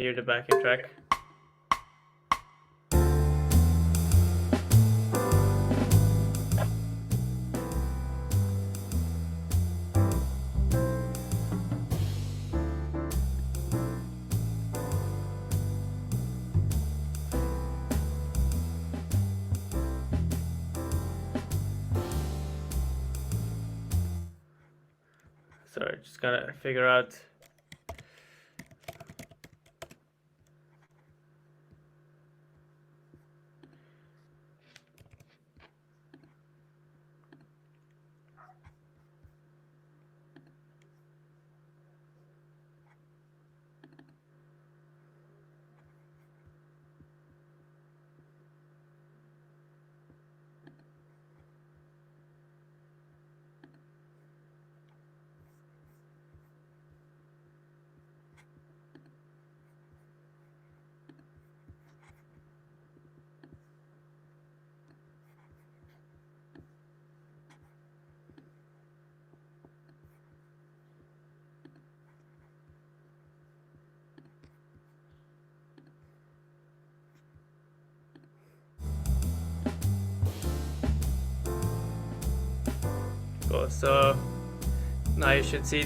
Hear the backing track. Sorry, just gotta figure out. Cool. So now you should see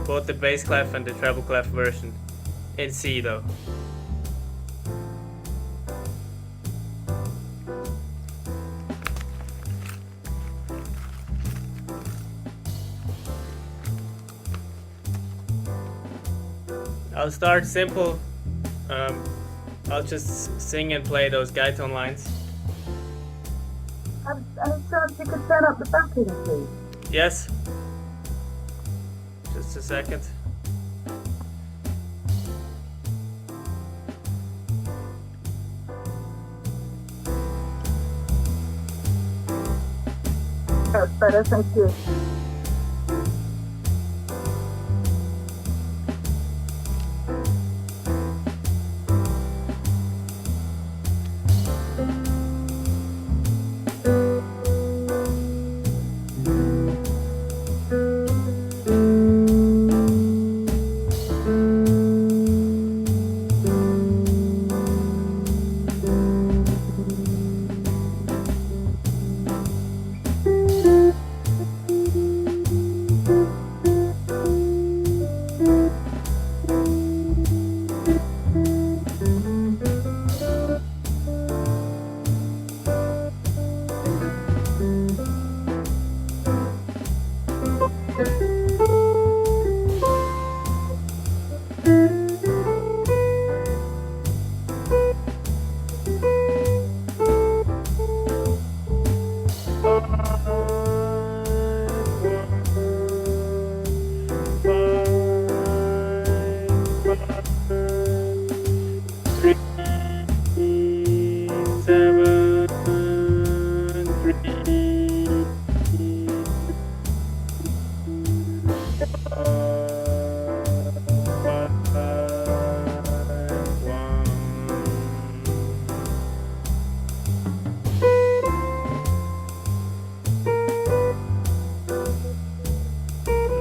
both the bass clef and the treble clef version in C though. I'll start simple. I'll just sing and play those guide tone lines. Any chance you could set up the backing, please? Yes. Just a second. That's better, thank you.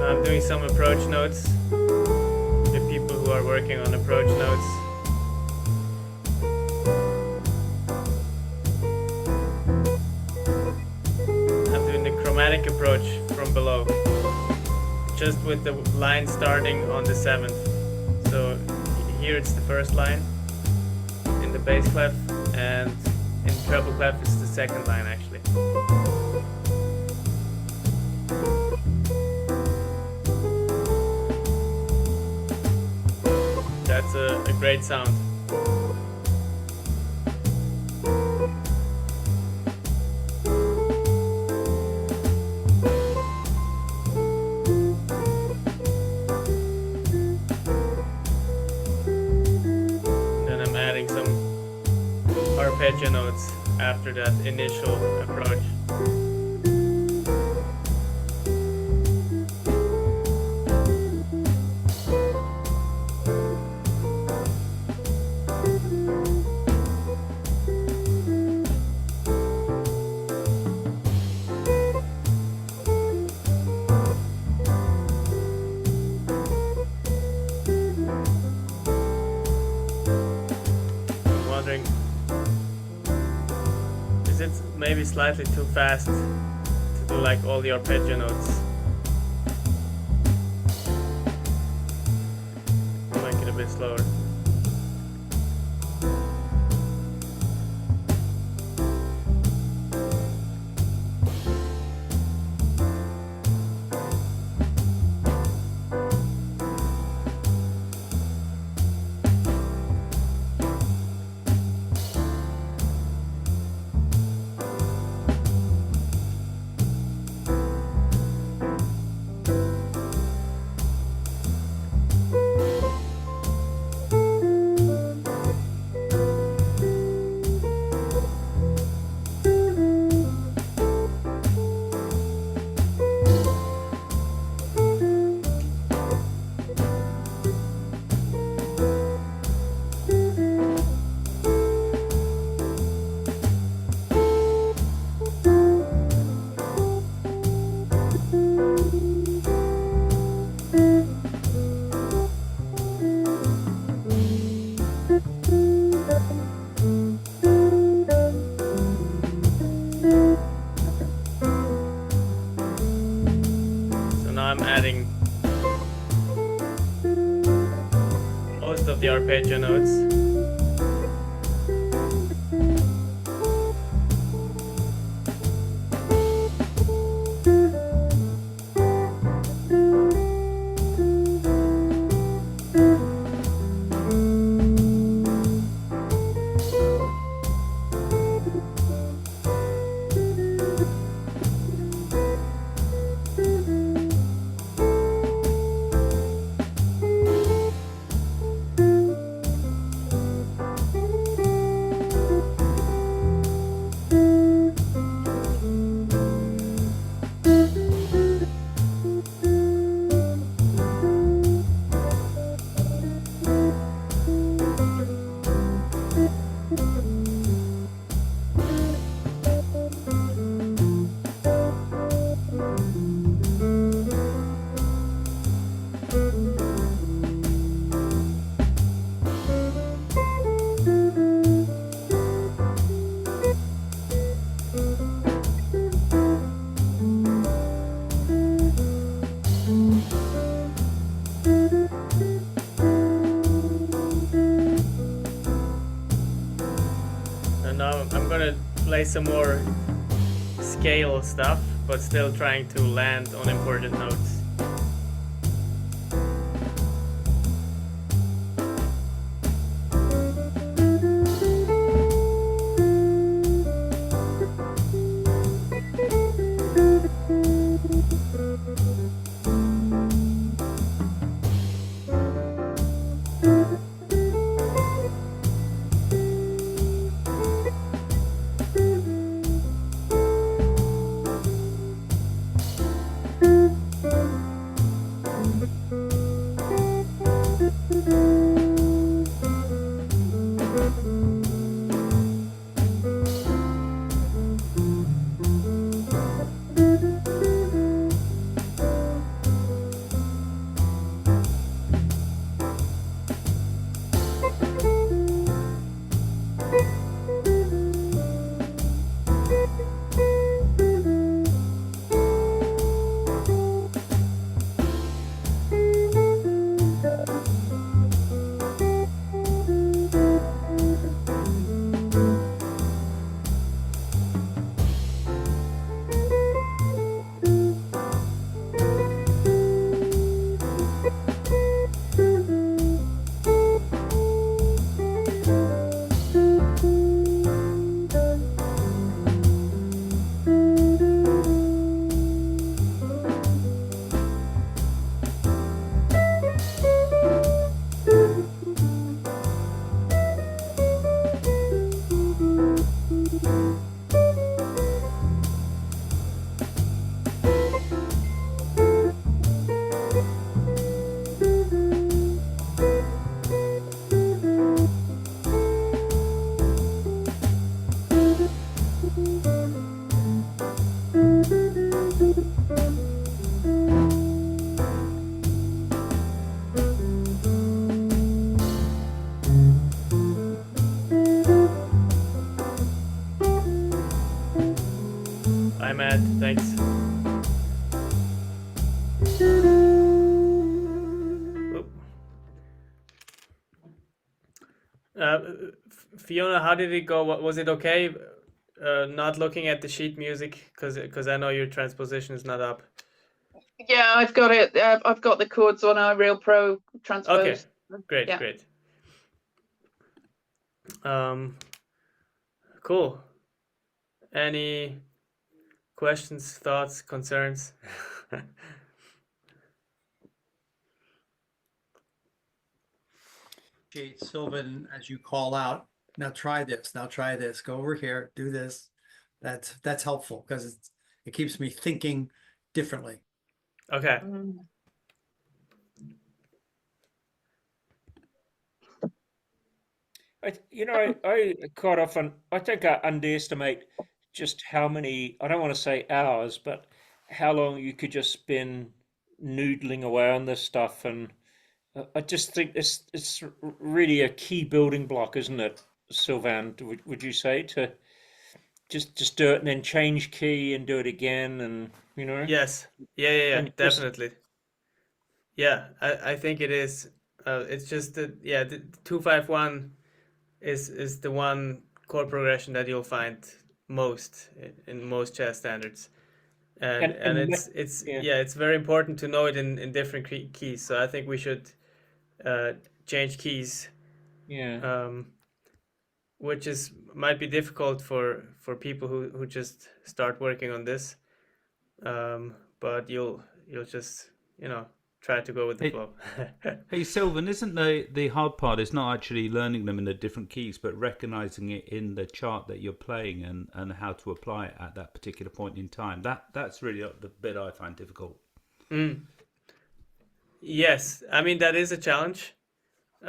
I'm doing some approach notes. The people who are working on approach notes. I'm doing the chromatic approach from below, just with the line starting on the 7th. So here it's the first line in the bass clef, and in treble clef it's the second line actually. That's a great sound. Then I'm adding some arpeggio notes after that initial approach. wondering, is it maybe slightly too fast to do like all the arpeggio notes? Make it a bit slower. I'm adding most of the arpeggio notes. And now I'm gonna play some more scale stuff, but still trying to land on important notes. Thanks. Oop. Fiona, how did it go? Was it okay? Not looking at the sheet music because I know your transposition is not up. Yeah, I've got it. I've got the chords on our Real Pro transpose. Okay, great, Yeah. great. Cool. Any questions, thoughts, concerns? Silvan, as you call out, now try this, now try this, go over here, do this. That's helpful because it keeps me thinking differently. Okay. Mm. I quite often, I think I underestimate just how many, I don't want to say hours, but how long you could just spend noodling away on this stuff. And I just think it's really a key building block, isn't it, Sylvan? Would you say to just do it and then change key and do it again, and Yes. Yeah, and just definitely. Yeah, I think it is. It's just that the 251 is the one chord progression that you'll find most in most jazz standards, and and it's yeah. it's very important to know it in different keys. So I think we should change keys, Yeah. which is might be difficult for people who just start working on this, but you'll just try to go with the flow. Hey, Sylvan, isn't the hard part is not actually learning them in the different keys, but recognizing it in the chart that you're playing and how to apply it at that particular point in time? That's really the bit I find difficult. Yes, I mean that is a challenge.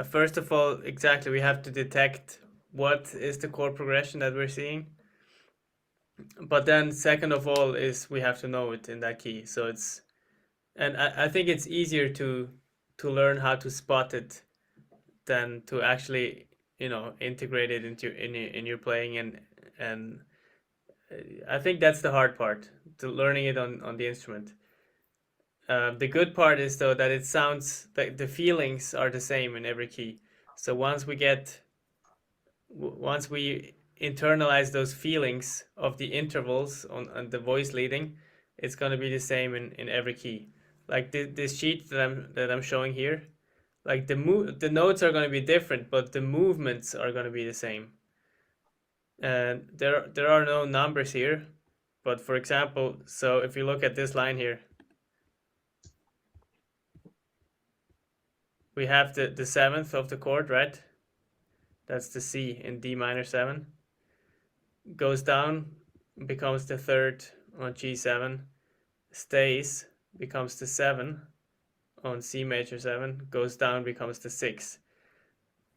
First of all, exactly, we have to detect what is the chord progression that we're seeing. But then, second of all, is we have to know it in that key. So and I think it's easier to learn how to spot it than to actually integrate it in your playing, and I think that's the hard part, to learning it on the instrument. The good part is though that it sounds like the feelings are the same in every key. So once we internalize those feelings of the intervals on the voice leading, it's going to be the same in every key. Like this sheet that I'm showing here, like the notes are going to be different, but the movements are going to be the same. And there are no numbers here, but for example, so if you look at this line here, we have the seventh of the chord, right? That's the C in D minor 7. Goes down, becomes the third on G7, stays, becomes the 7 on C major 7, goes down, becomes the 6.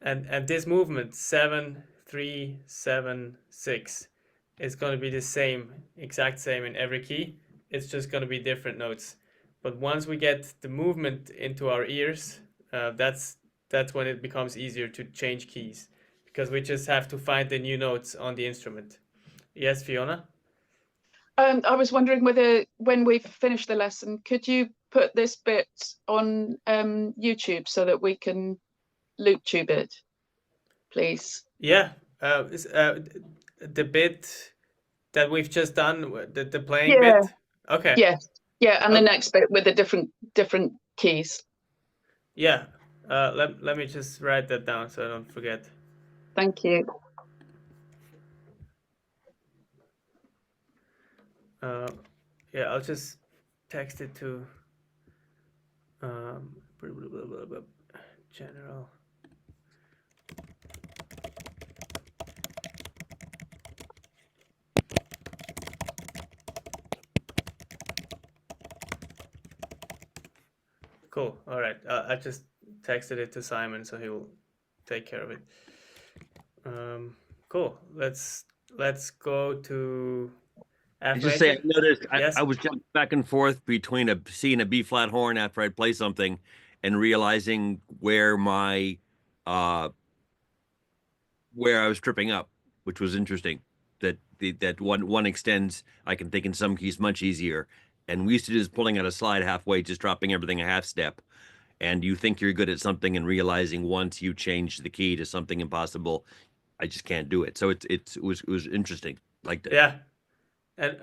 And this movement 7 3 7 6 is going to be the same, exact same in every key. It's just going to be different notes. But once we get the movement into our ears, that's when it becomes easier to change keys, because we just have to find the new notes on the instrument. Yes, Fiona? I was wondering whether, when we've finished the lesson, could you put this bit on YouTube so that we can loop tube it, please? Yeah. The bit that we've just done, the playing Yeah. bit. Okay. Yeah, and the Okay. next bit with the different keys. Yeah. Let me just write that down so I don't forget. Thank you. Yeah, I'll just text it to general. Cool. All right. I just texted it to Simon, so he'll take care of it. Cool. Let's go to I just say I noticed Yes? I was jumping back and forth between a C and a B flat horn after I'd play something and realizing where my where I was tripping up, which was interesting. that one extends, I can think in some keys much easier. And we used to do is pulling out a slide halfway, just dropping everything a half step. And you think you're good at something and realizing once you change the key to something impossible, I just can't do it. So it was interesting. Liked it. Yeah. And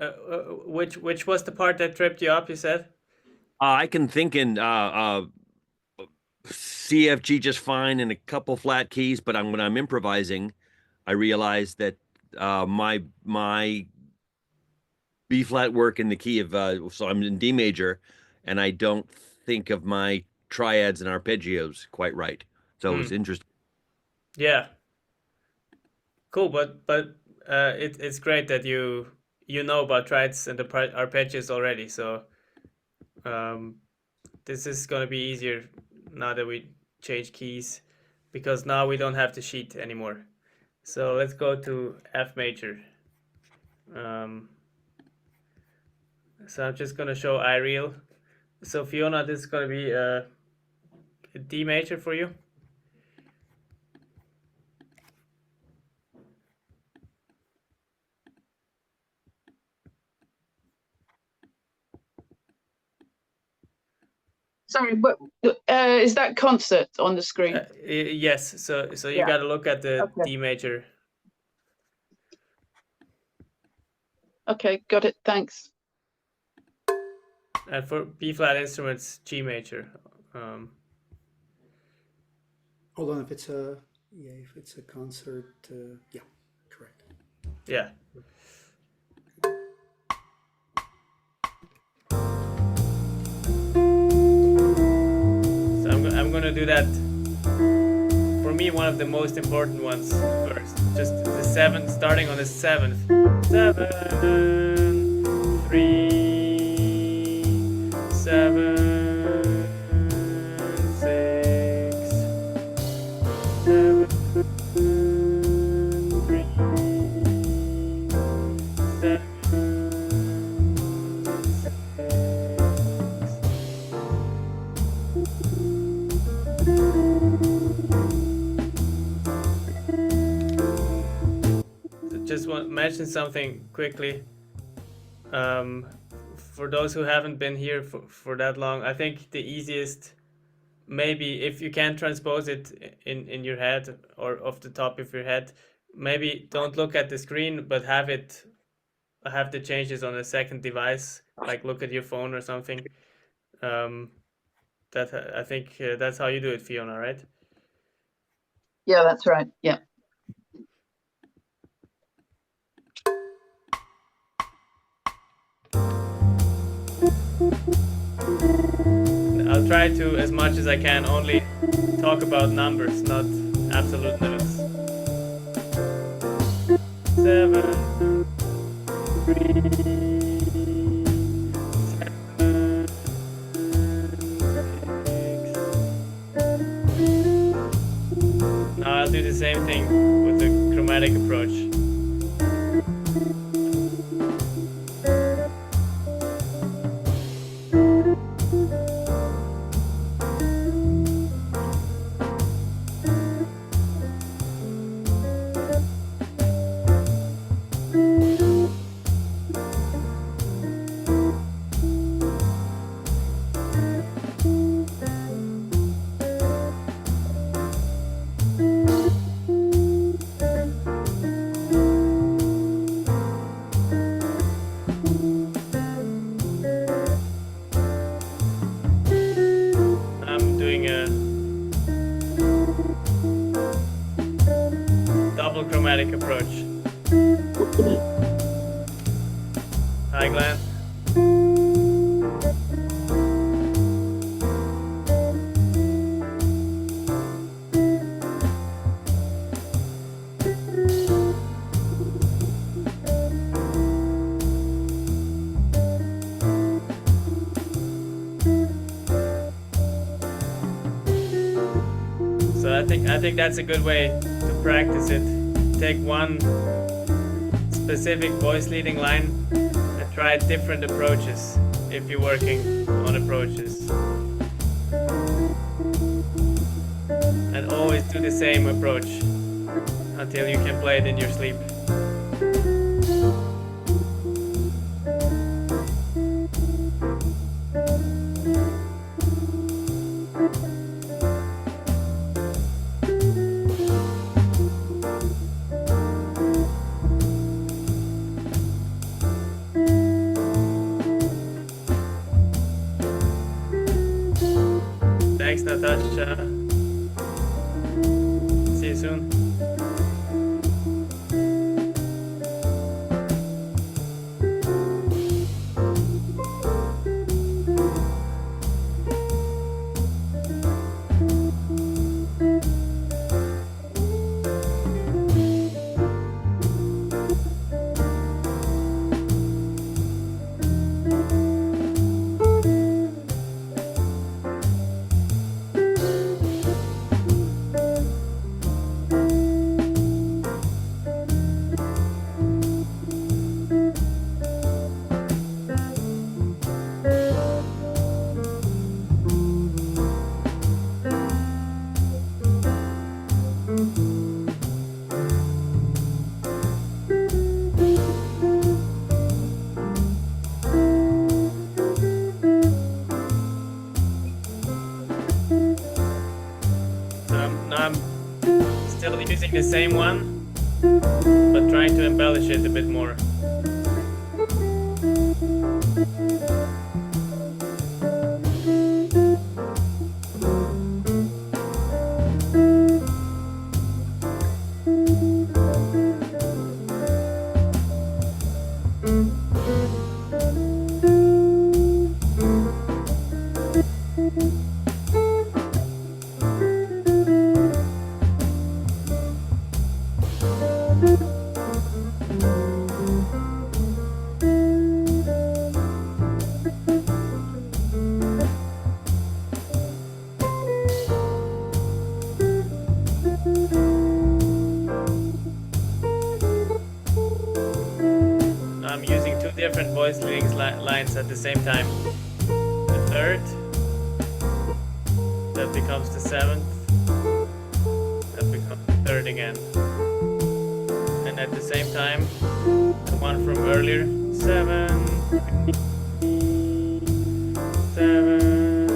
which was the part that tripped you up? You said. I can think in CFG just fine and a couple flat keys, but when I'm improvising, I realize that my B flat work in the key of so I'm in D major, and I don't think of my triads and arpeggios quite right. So it's interesting. Yeah. Cool, but it's great that you know about triads and the arpeggios already. So this is gonna be easier now that we change keys, because now we don't have the sheet anymore. So let's go to F major. So I'm just gonna show iReal. So Fiona, this is gonna be a D major for you. Sorry, but is that concert on the screen? Yes. So you Yeah. got to look at the Okay. D major. Okay, got it. Thanks. And for B flat instruments, G major. Hold on, if it's a concert, yeah, correct. Yeah. So I'm gonna do that. For me, one of the most important ones first. Just the 7th, starting on the 7th. 7, 3, 7, 6, 7, 3, 7, 6. Just want to mention something quickly. For those who haven't been here for that long, I think the easiest, maybe if you can't transpose it in your head or off the top of your head, maybe don't look at the screen, but have the changes on a second device, like look at your phone or something. That I think that's how you do it, Fiona, right? Yeah, that's right. Yeah. I'll try to, as much as I can, only talk about numbers, not absolute notes. 7, 3, 7, 6. Now I'll do the same thing with the chromatic approach. I'm doing a double chromatic approach. Hi, Glenn. So I think that's a good way to practice it. Take one specific voice leading line and try different approaches if you're working on approaches. And always do the same approach until you can play it in your sleep. touch. See you soon. Now I'm still using the same one, but trying to embellish it a bit more. I'm using two different voice leading lines at the same time. The third, that becomes the seventh, that becomes the third again. And at the same time, the one from earlier, 7, 7,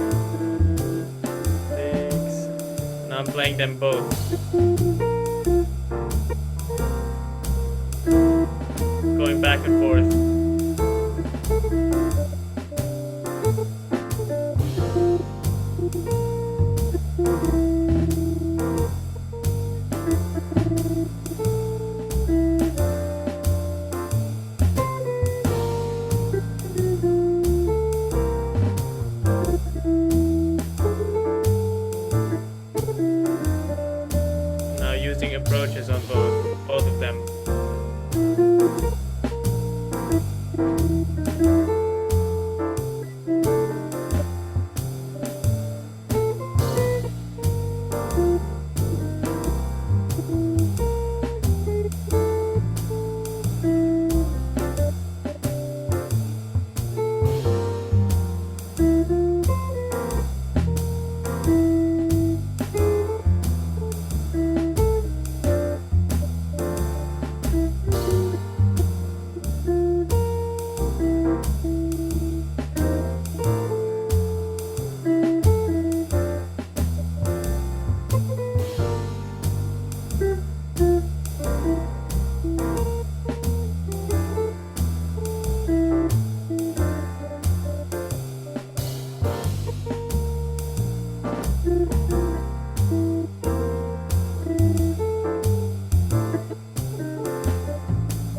6. Now I'm playing them both. Going back and forth. Now using approaches on both of them.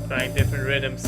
Trying different rhythms.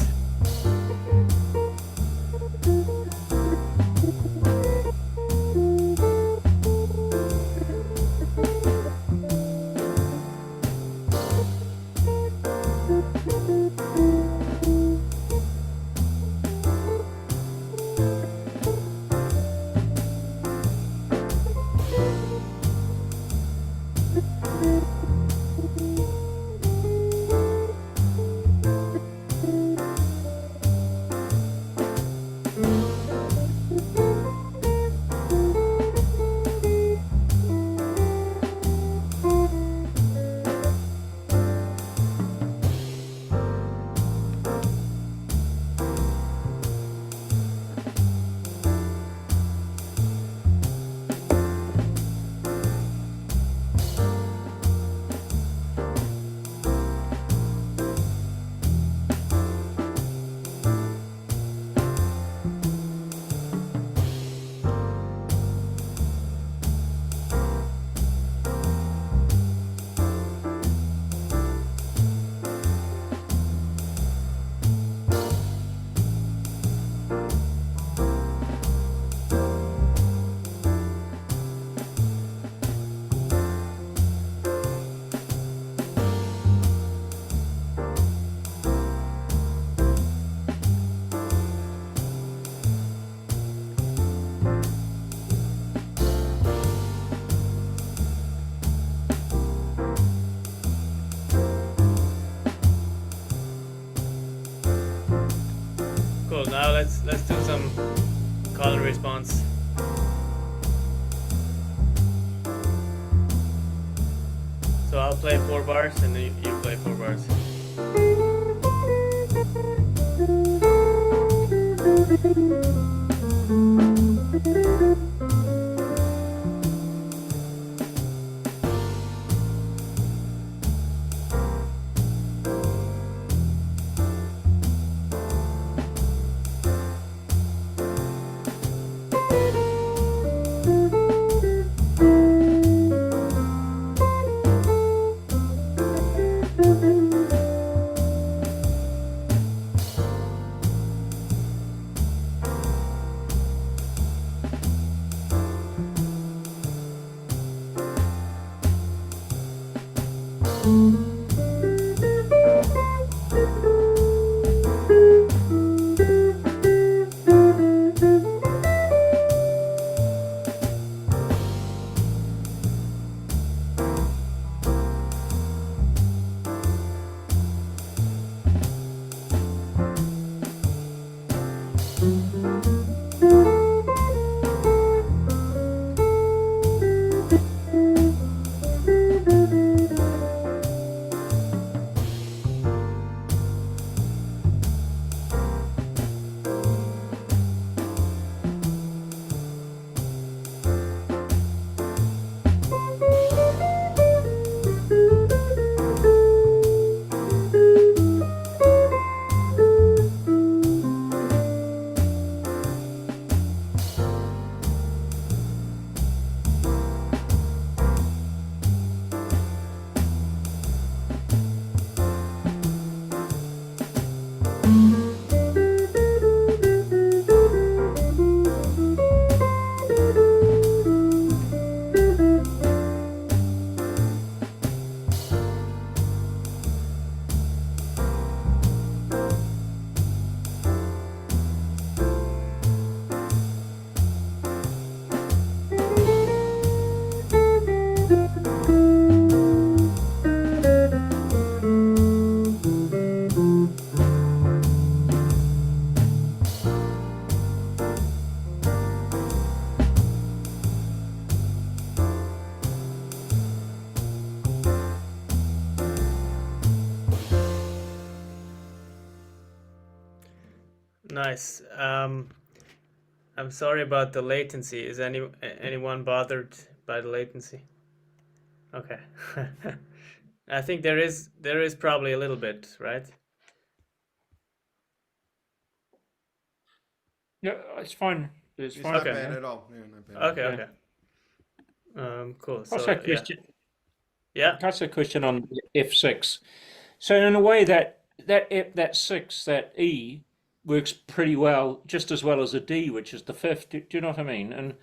Cool. Now let's do some call and response. So I'll play 4 bars and you play 4 bars. Nice. I'm sorry about the latency. Is anyone bothered by the latency? Okay. I think there is probably a little bit, right? Yeah, it's fine. It's It's fine. not Okay. bad at all. Yeah, not bad. Okay, Yeah. okay. Cool. Also, So a question. yeah. That's a question on F6. So in a way, that 6, that E, works pretty well, just as well as a D, which is the 5th. Do you know what I mean? And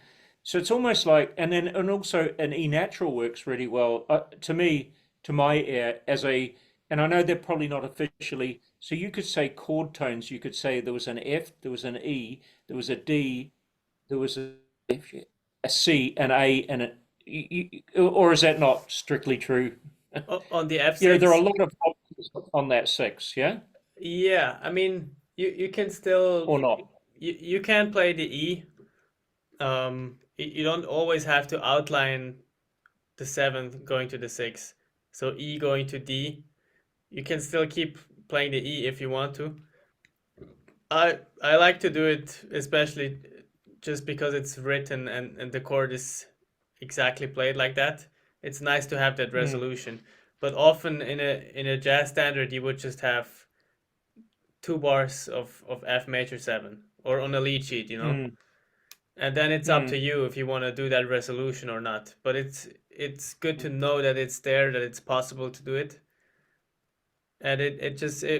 so it's almost like, and also an E natural works really well to me, to my ear, and I know they're probably not officially. So you could say chord tones. You could say there was an F, there was an E, there was a D, there was a F, a C, an A, and or is that not strictly true? On the F6. You know, there are a lot of options on that 6, yeah? Yeah, I mean, you can still Or not? you can play the E. You don't always have to outline the 7th going to the 6th. So E going to D. You can still keep playing the E if you want to. I like to do it especially just because it's written and the chord is exactly played like that. It's nice to have that resolution. But often in a jazz standard you would just have 2 bars of F major 7 or on a lead sheet, you know? Mm. And then it's up to Mm. you if you want to do that resolution or not. But it's good to know that it's there, that it's possible to do it. And it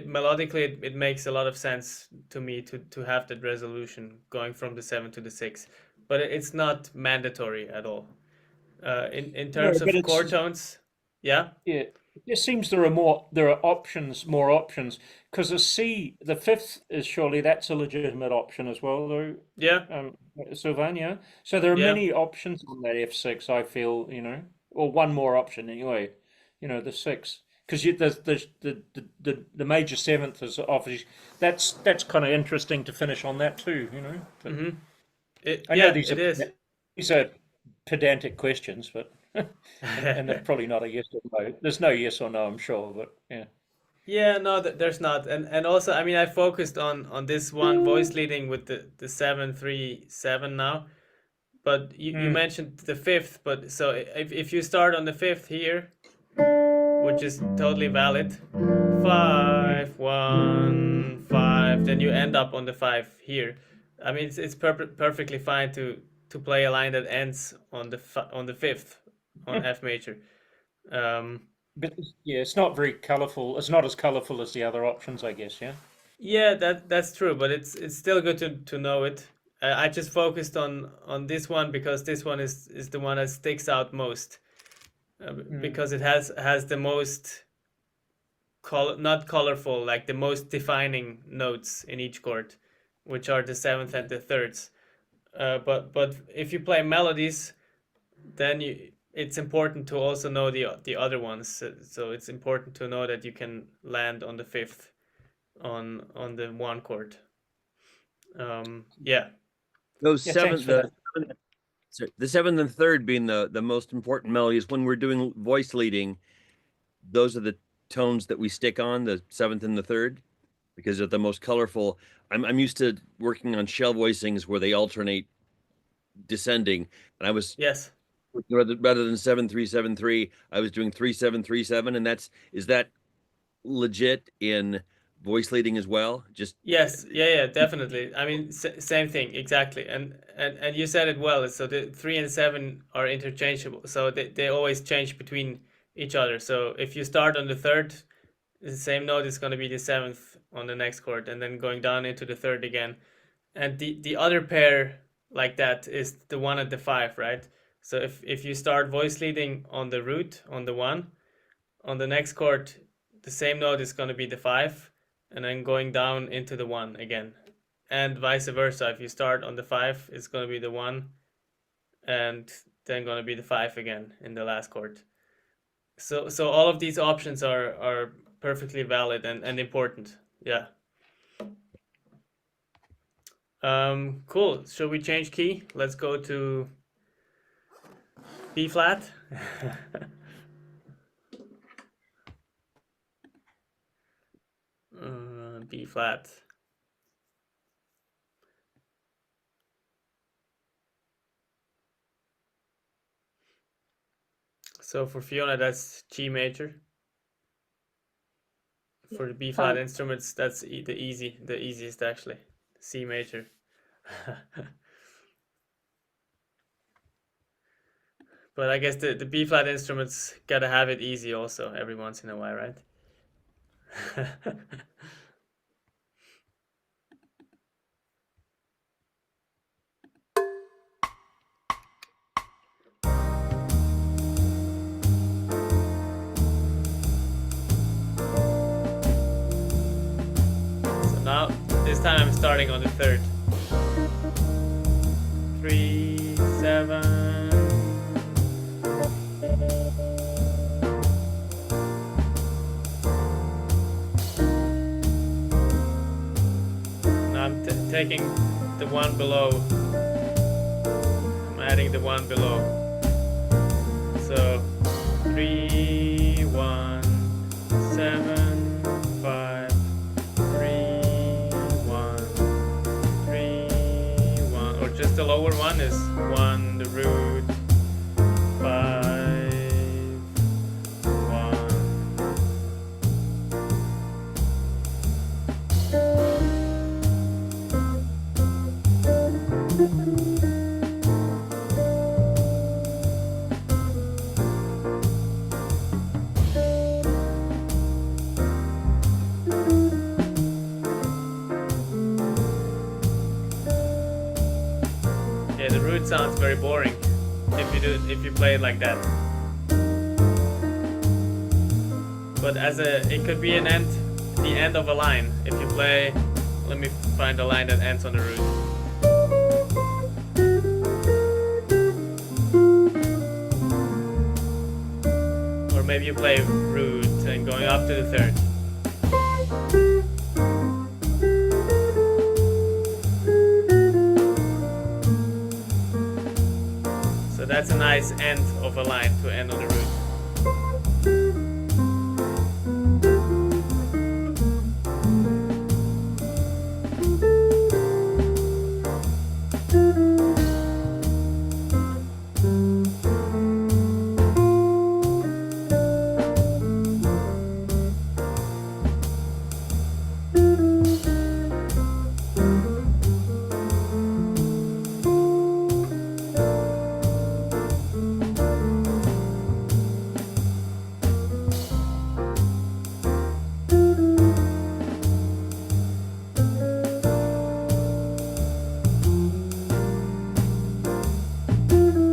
melodically it makes a lot of sense to me to have that resolution going from the 7 to the 6. But it's not mandatory at all. In No, terms but of chord tones, yeah. yeah, it just seems there are options, more options. Because the C, the 5th is surely that's a legitimate option as well, though. Yeah. Silvan, yeah. So there are Yeah. many options on that F6, I feel, or one more option anyway. The 6. because the major seventh is obviously that's kind of interesting to finish on that too, you know. But I know Yeah, it is. these are pedantic questions, but and there's probably not a yes or no. There's no yes or no, I'm sure, but yeah. Yeah, no, there's not, and also, I mean, I focused on this one voice leading with the 7-3-7 now, but you mentioned the fifth, but so if you start on the fifth here, which is totally valid, 5-1-5, then you end up on the 5 here. I mean, it's perfectly fine to play a line that ends on the fifth on F major. But yeah, it's not very colourful. It's not as colourful as the other options, I guess. Yeah. Yeah, that's true, but it's still good to know it. I just focused on this one because this one is the one that sticks out most, because it has the most not colorful, like the most defining notes in each chord, which are the seventh and the thirds. But if you play melodies, then it's important to also know the other ones. So it's important to know that you can land on the fifth on the one chord. Yeah. Those Yeah, thanks for that. the seventh and third being the most important melodies when we're doing voice leading. Those are the tones that we stick on, the seventh and the third, because they're the most colorful. I'm used to working on shell voicings where they alternate descending, and I was Yes. rather than 7-3-7-3, I was doing 3-7-3-7, and is that legit in voice leading as well? Just Yes. Yeah. Definitely. I mean, same thing exactly. And you said it well. So the 3 and 7 are interchangeable. So they always change between each other. So if you start on the third, the same note is going to be the seventh on the next chord, and then going down into the third again. And the other pair like that is the one at the 5, right? So if you start voice leading on the root on the 1, on the next chord, the same note is going to be the 5, and then going down into the 1 again, and vice versa. If you start on the 5, it's going to be the 1, and then going to be the 5 again in the last chord. So all of these options are perfectly valid and important. Yeah. Cool. Shall we change key? Let's go to B flat. B flat. So for Fiona, that's G major. For the B flat instruments, that's the easiest actually. C major. But I guess the B flat instruments gotta have it easy also every once in a while, right? So now, this time I'm starting on the third. 3, 7. Now I'm taking the one below. I'm adding the one below. So 3, 1, 7, 5, 3, 1, 3, 1, or just the lower one is 1, the root, 5, 1. Yeah, the root sounds very boring if you play it like that. But it could be the end of a line. If you play, let me find a line that ends on the root. Or maybe you play root and go going up to the third. So that's a nice end of a line to end on the root.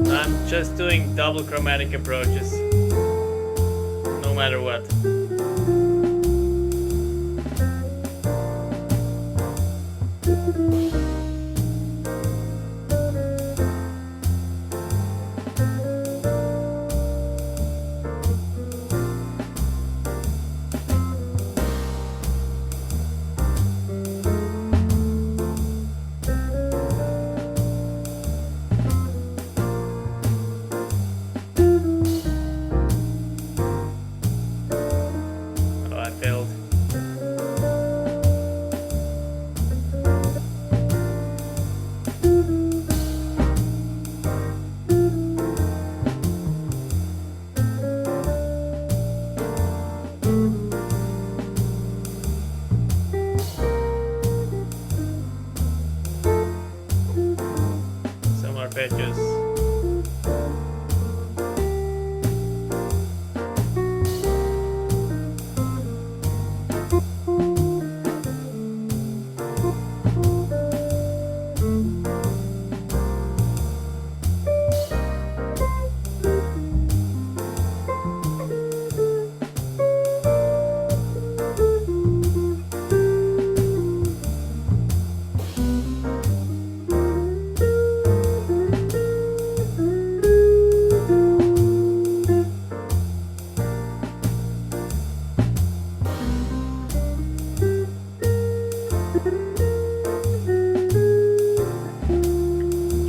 I'm just doing double chromatic approaches, no matter what. Oh, I failed. Some arpeggios.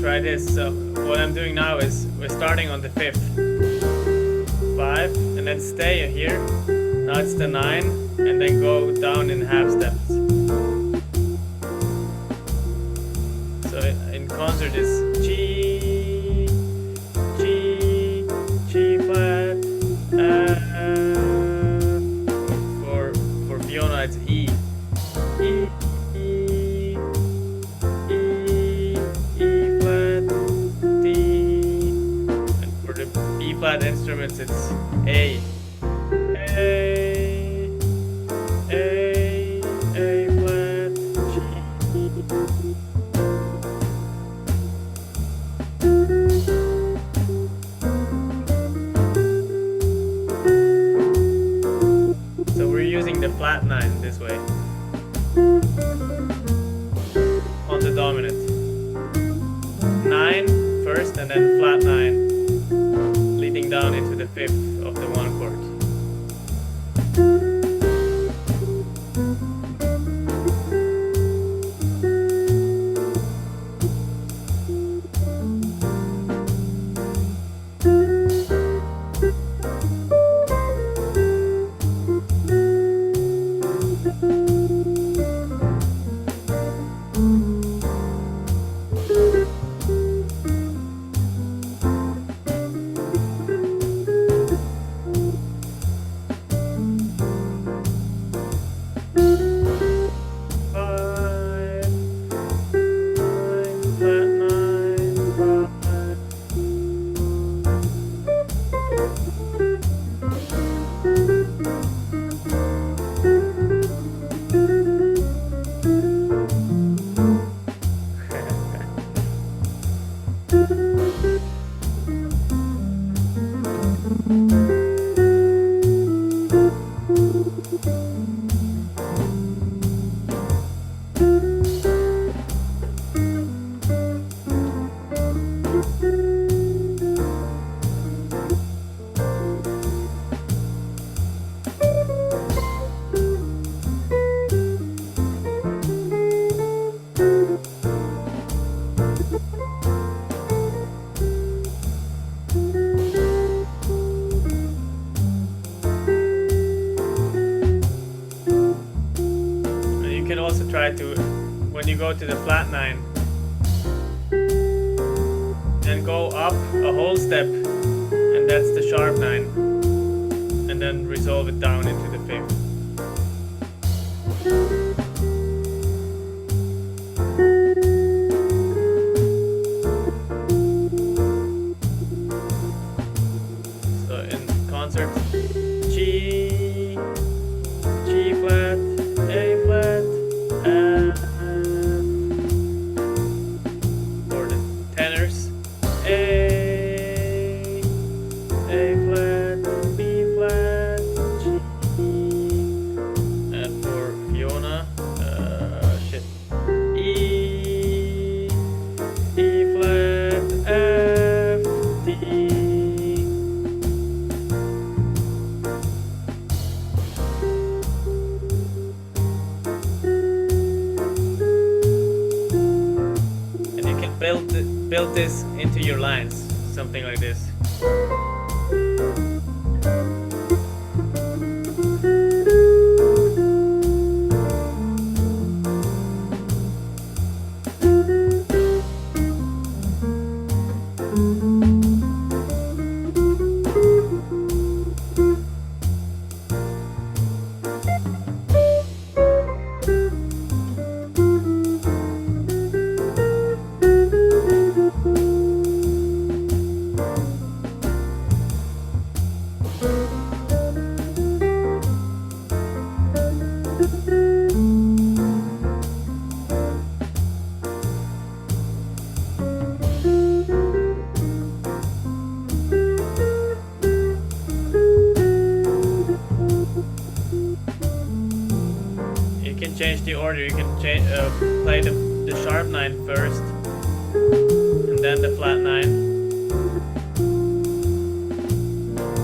Try this. So what I'm doing now is we're starting on the 5th. 5, and then stay here. Now it's the 9, and then go down in half steps. So in concert is G, G, G flat. For Fiona it's E, E, E, E, E flat, D, and for the B flat instruments it's A, A, A flat, G. So we're using the flat 9 this way on the dominant. 9 first and then flat 9 leading down into the 5th of the 1 chord. also try to, when you go to the flat 9, and go up a whole step, and that's the sharp 9, and then resolve it down into the 5th. So in concert, G, G flat, A flat, F, for the tenors, A flat, B flat, G, and for Fiona, shit, E flat, F, D. And you can build this into your lines, something like this. You can change the order. You can play the sharp 9 first, and then the flat 9.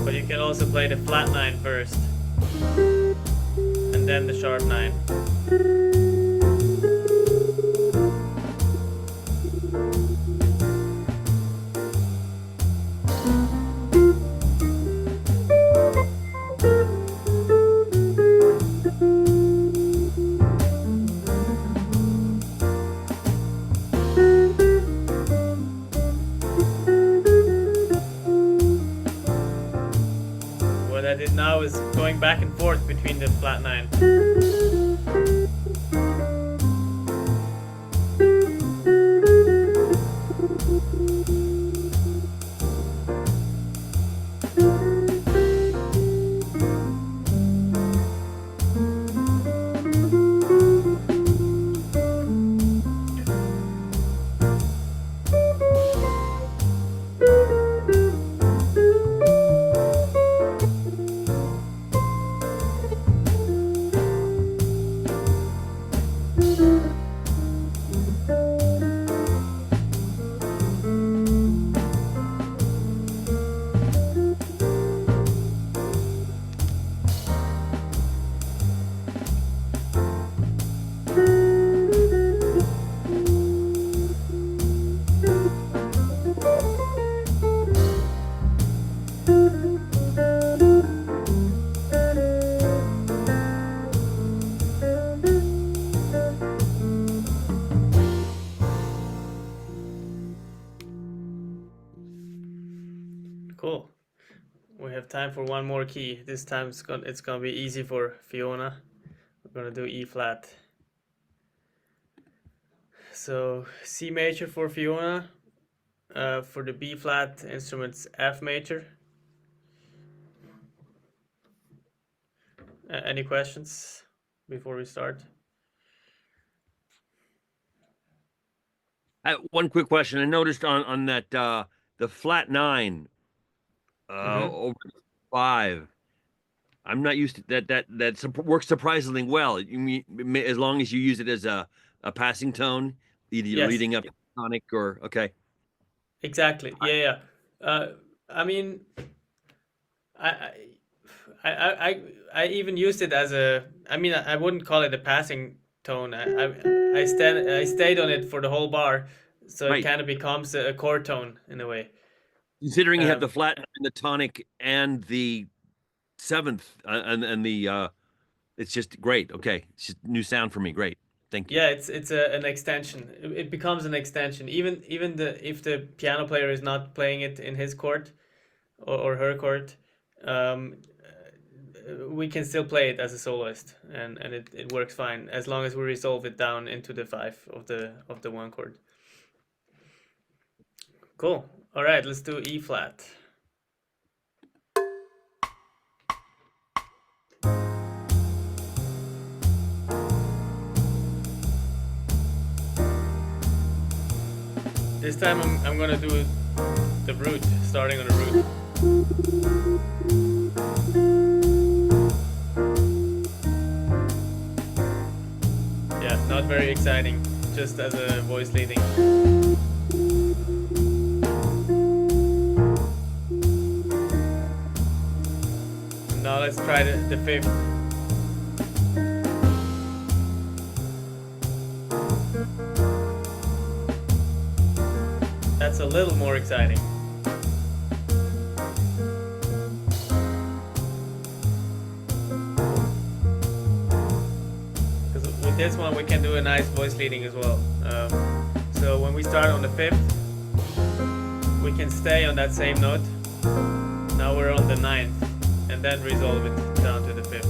But you can also play the flat 9 first, and then the sharp 9. What I did now is going back and forth between the flat 9. Cool. We have time for one more key. This time it's gonna be easy for Fiona. We're gonna do E flat. So C major for Fiona. For the B flat instruments, F major. Any questions before we start? One quick question. I noticed on that the flat 9 over 5. I'm not used to that works surprisingly well. You mean as long as you use it as a passing tone, either Yes. leading up to tonic or okay. Exactly. Yeah. I mean, I even used it as a. I mean, I wouldn't call it a passing tone. I stayed on it for the whole bar, so Right. it kind of becomes a chord tone in a way. Considering you have the flat 9, the tonic, and the 7th, and the it's just great. Okay, it's just new sound for me. Great. Thank you. Yeah, it's an extension. It becomes an extension. Even if the piano player is not playing it in his chord or her chord, we can still play it as a soloist, and it works fine as long as we resolve it down into the 5 of the one chord. Cool. All right, let's do E flat. This time I'm gonna do the root, starting on the root. Yeah, not very exciting, just as a voice leading. Now let's try the 5th. That's a little more exciting. Because with this one we can do a nice voice leading as well. So when we start on the 5th, we can stay on that same note. Now we're on the 9th, and then resolve it down to the 5th.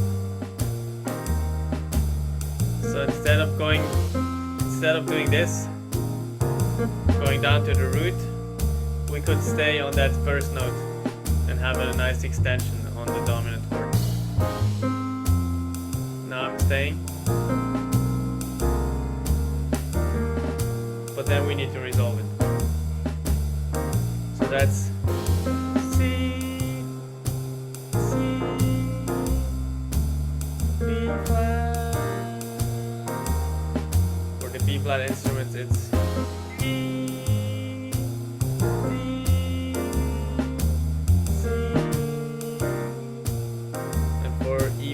So instead of doing this, going down to the root, we could stay on that first note and have a nice extension on the dominant chord. Now I'm staying, but then we need to resolve it. So that's C, B flat. For the B flat instruments, it's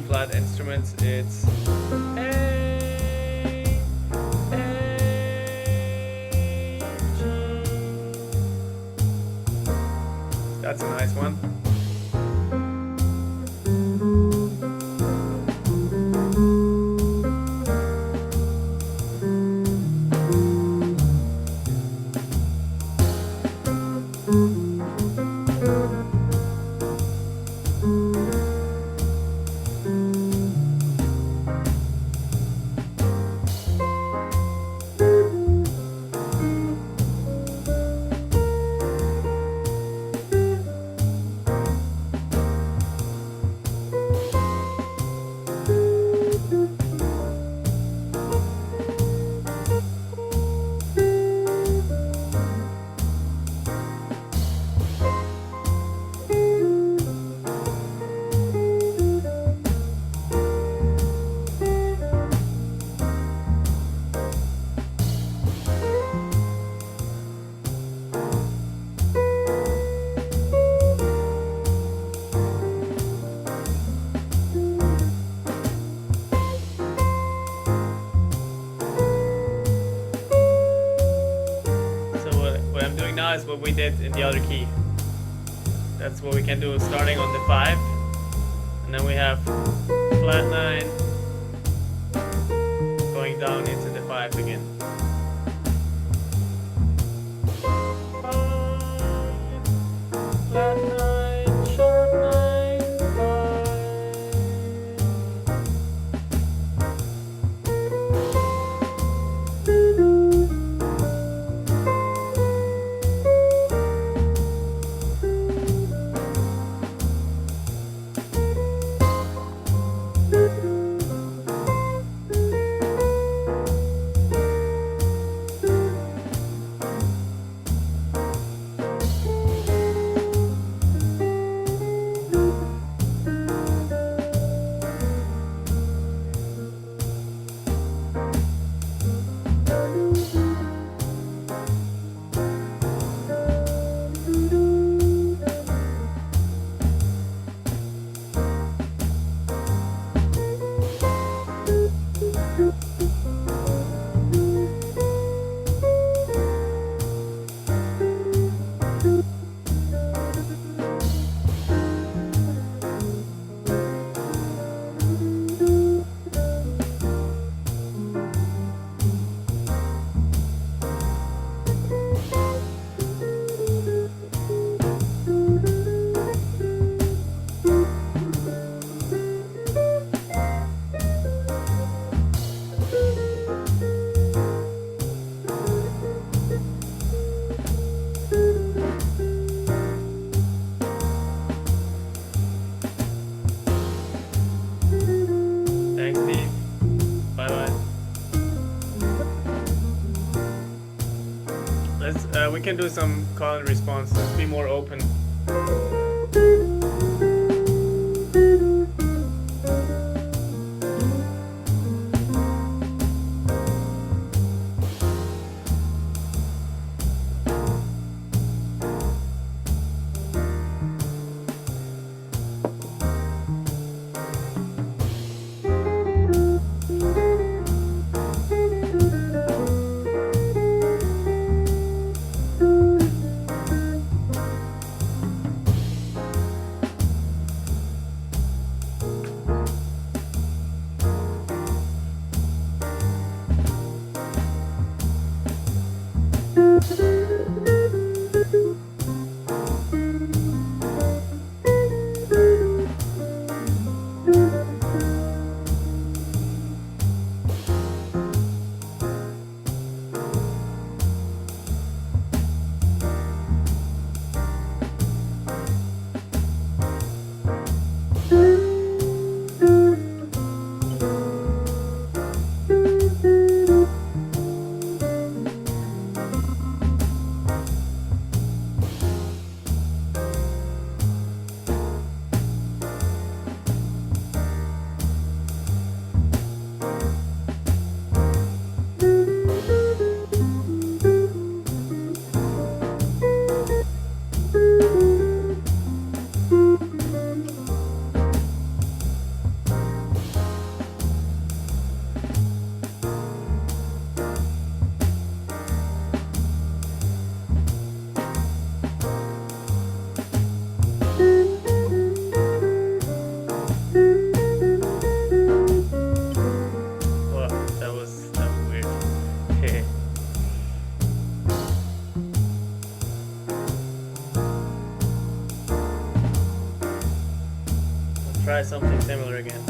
flat instruments, it's A, G. That's a nice one. What I'm doing now is what we did in the other key. That's what we can do starting on the 5, and then we have flat 9 going down into the 5 again. 5, flat 9, sharp 9, 5. We can do some call and response. Let's be more open. Try something similar again.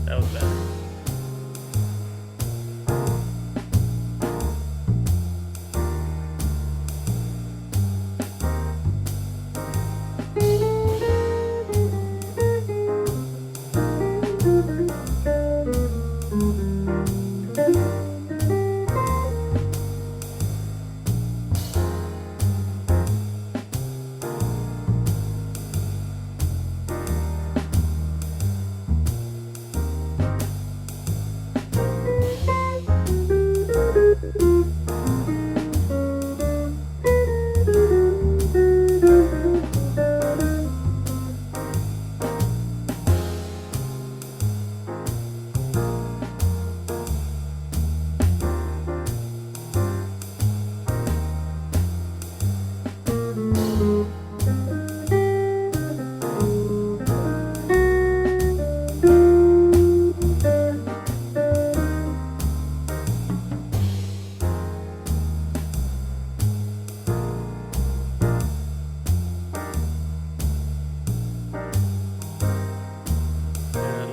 That was better.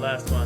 Last one.